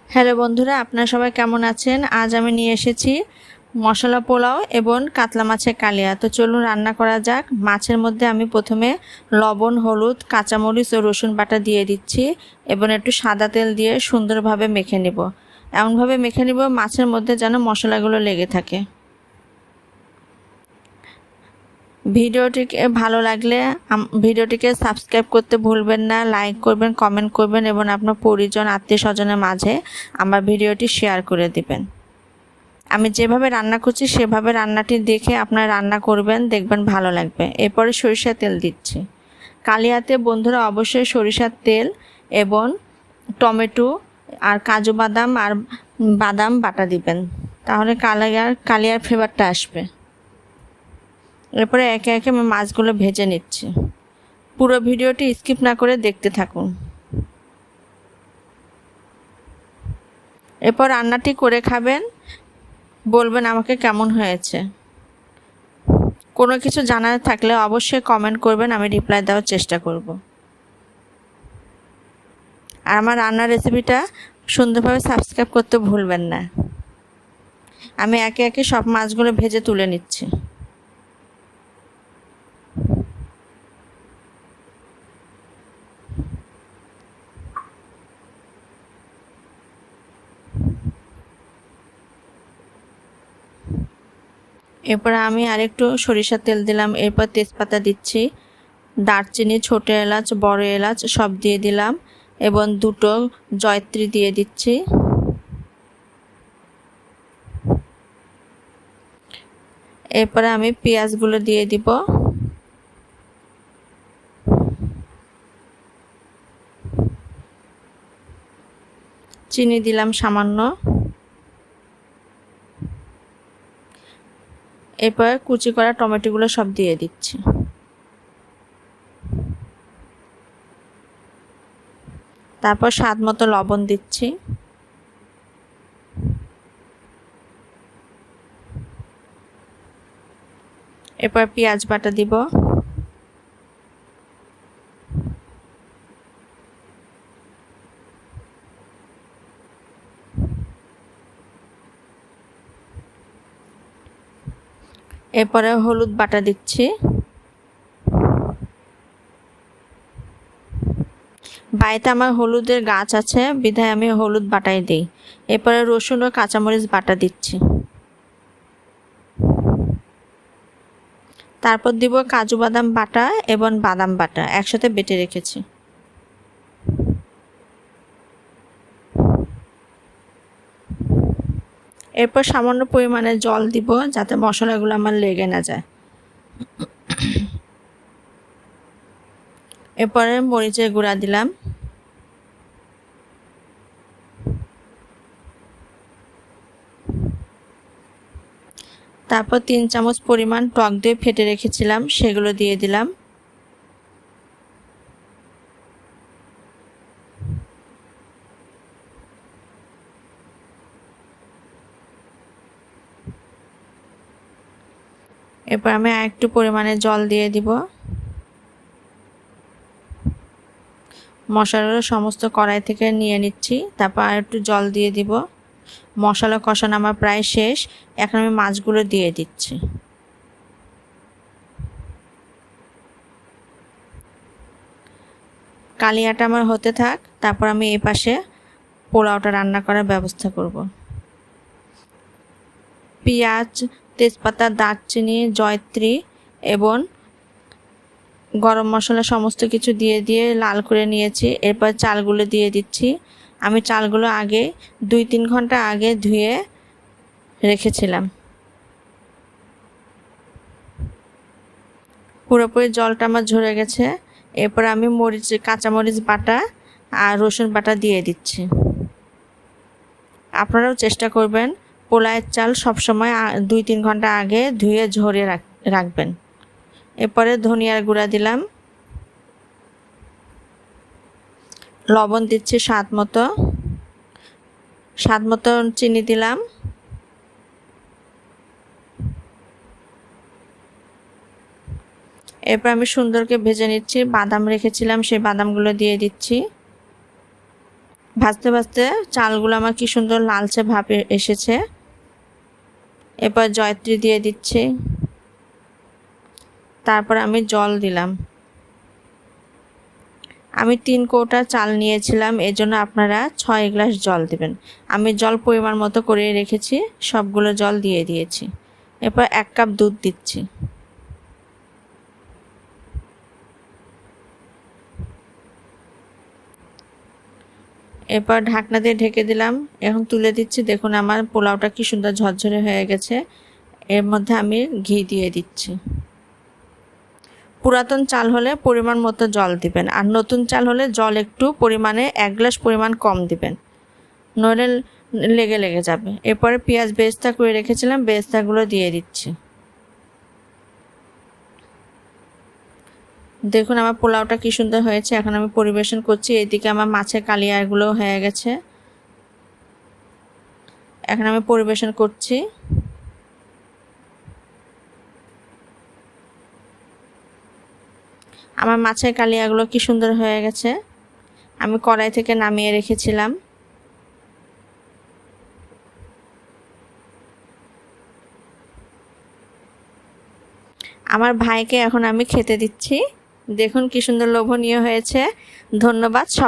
Hello বন্ধুরা, আপনারা সবাই কেমন আছেন? আজ আমি নিয়ে এসেছি মশলা পোলাও এবং কাতলা মাছের কালিয়া। তো চলুন রান্না করা যাক। মাছের মধ্যে আমি প্রথমে লবণ, হলুদ, কাঁচামরিচ ও রসুন বাটা দিয়ে দিচ্ছি এবং একটু সাদা তেল দিয়ে সুন্দরভাবে মেখে নেব। এমনভাবে মেখে নেব মাছের মধ্যে যেন মশলাগুলো লেগে থাকে। ভিডিওটিকে ভালো লাগলে ভিডিওটিকে সাবস্ক্রাইব করতে ভুলবেন না, লাইক করবেন, কমেন্ট করবেন এবং আপনার পরিজন আত্মীয় স্বজনের মাঝে আমার ভিডিওটি শেয়ার করে দিবেন। আমি যেভাবে রান্না করছি সেভাবে রান্নাটি দেখে আপনারা রান্না করবেন, দেখবেন ভালো লাগবে। এরপরে সরিষার তেল দিচ্ছি। কালিয়াতে বন্ধুরা অবশ্যই সরিষার তেল এবং টমেটো আর কাজু বাদাম আর বাদাম বাটা দিবেন, তাহলে কালিয়ার ফ্লেভারটা আসবে। এরপরে একে একে আমি মাছগুলো ভেজে নিচ্ছি। পুরো ভিডিওটি স্কিপ না করে দেখতে থাকুন। এরপর রান্নাটি করে খাবেন, বলবেন আমাকে কেমন হয়েছে। কোনো কিছু জানার থাকলে অবশ্যই কমেন্ট করবেন, আমি রিপ্লাই দেওয়ার চেষ্টা করব। আর আমার রান্নার রেসিপিটা সুন্দরভাবে সাবস্ক্রাইব করতে ভুলবেন না। আমি একে একে সব মাছগুলো ভেজে তুলে নিচ্ছি। এরপর আমি আরেকটু সরিষার তেল দিলাম। এরপর তেজপাতা দিচ্ছি, দারচিনি, ছোট এলাচ, বড় এলাচ সব দিয়ে দিলাম এবং দুটো জয়ত্রী দিয়ে দিচ্ছি। এরপরে আমি পেঁয়াজগুলো দিয়ে দিব। চিনি দিলাম সামান্য। এরপর কুচি করা টমেটোগুলো সব দিয়ে দিচ্ছি। তারপর স্বাদ মতো লবণ দিচ্ছি। এরপর পেঁয়াজ বাটা দিব। এরপরে হলুদ বাটা দিচ্ছি। বাড়িতে আমার হলুদের গাছ আছে, বিধায় আমি হলুদ বাটাই দিই। এরপরে রসুন ও কাঁচামরিচ বাটা দিচ্ছি। তারপর দিব কাজু বাদাম বাটা এবং বাদাম বাটা একসাথে বেটে রেখেছি। এরপর সামান্য পরিমাণে জল দিব যাতে মশলাগুলো আমার লেগে না যায়। এরপরে মরিচের গুঁড়া দিলাম। তারপর 3 চামচ পরিমাণ টক দই ফেটে রেখেছিলাম সেগুলো দিয়ে দিলাম। এরপর আমি আরেকটু পরিমাণে জল দিয়ে দিব। মশলাগুলো সমস্ত কড়াই থেকে নিয়ে নিচ্ছি। তারপর আর একটু জল দিয়ে দিব। মশলা কষানো আমার প্রায় শেষ। এখন আমি মাছগুলো দিয়ে দিচ্ছি। কালিয়াটা আমার হতে থাক, তারপর আমি এই পাশে পোলাওটা রান্না করার ব্যবস্থা করব। পেঁয়াজ, তেজপাতা, দারচিনি, জয়ত্রী এবং গরম মশলা সমস্ত কিছু দিয়ে লাল করে নিয়েছি। এরপর চালগুলো দিয়ে দিচ্ছি। আমি চালগুলো আগে 2-3 ঘন্টা আগে ধুয়ে রেখেছিলাম। পুরোপুরি জলটা আমার ঝরে গেছে। এরপর আমি কাঁচামরিচ বাটা আর রসুন বাটা দিয়ে দিচ্ছি। আপনারাও চেষ্টা করবেন পোলাওয়ের চাল সবসময় 2-3 ঘন্টা আগে ধুয়ে ঝরিয়ে রাখবেন। এরপরে ধনিয়ার গুঁড়া দিলাম, লবণ দিচ্ছি স্বাদ মতো চিনি দিলাম। এরপর আমি সুন্দরকে ভেজে নিচ্ছি। বাদাম রেখেছিলাম, সেই বাদামগুলো দিয়ে দিচ্ছি। ভাজতে ভাজতে চালগুলো আমার কি সুন্দর লালচে ভাব এসেছে। এরপর জয়ত্রী দিয়ে দিচ্ছি, তারপর আমি জল দিলাম। আমি 3 কৌটা চাল নিয়েছিলাম, এজন্য আপনারা 6 গ্লাস জল দিবেন। আমি জল পরিমাণ মতো করে রেখেছি, সবগুলো জল দিয়ে দিয়েছি। এরপর 1 কাপ দুধ দিচ্ছি। এরপর ঢাকনা দিয়ে ঢেকে দিলাম। এখন তুলে দিচ্ছি। দেখুন আমার পোলাওটা কি সুন্দর ঝরঝরে হয়ে গেছে। এর মধ্যে আমি ঘি দিয়ে দিচ্ছি। পুরাতন চাল হলে পরিমাণ মতো জল দিবেন, আর নতুন চাল হলে জল একটু পরিমাণে 1 গ্লাস পরিমাণ কম দিবেন, নইলে লেগে যাবে। এরপরে পেঁয়াজ বেরেস্তা করে রেখেছিলাম, বেরেস্তাগুলো দিয়ে দিচ্ছি। দেখুন আমার পোলাওটা কি সুন্দর হয়েছে। এখন আমি পরিবেশন করছি। এদিকে আমার মাছের কালিয়াগুলো হয়ে গেছে। এখন আমি পরিবেশন করছি। আমার মাছের কালিয়াগুলো কি সুন্দর হয়ে গেছে। আমি কড়াই থেকে নামিয়ে রেখেছিলাম। আমার ভাইকে এখন আমি খেতে দিচ্ছি। দেখুন কি সুন্দর লোভনীয় হয়েছে। ধন্যবাদ সবাই।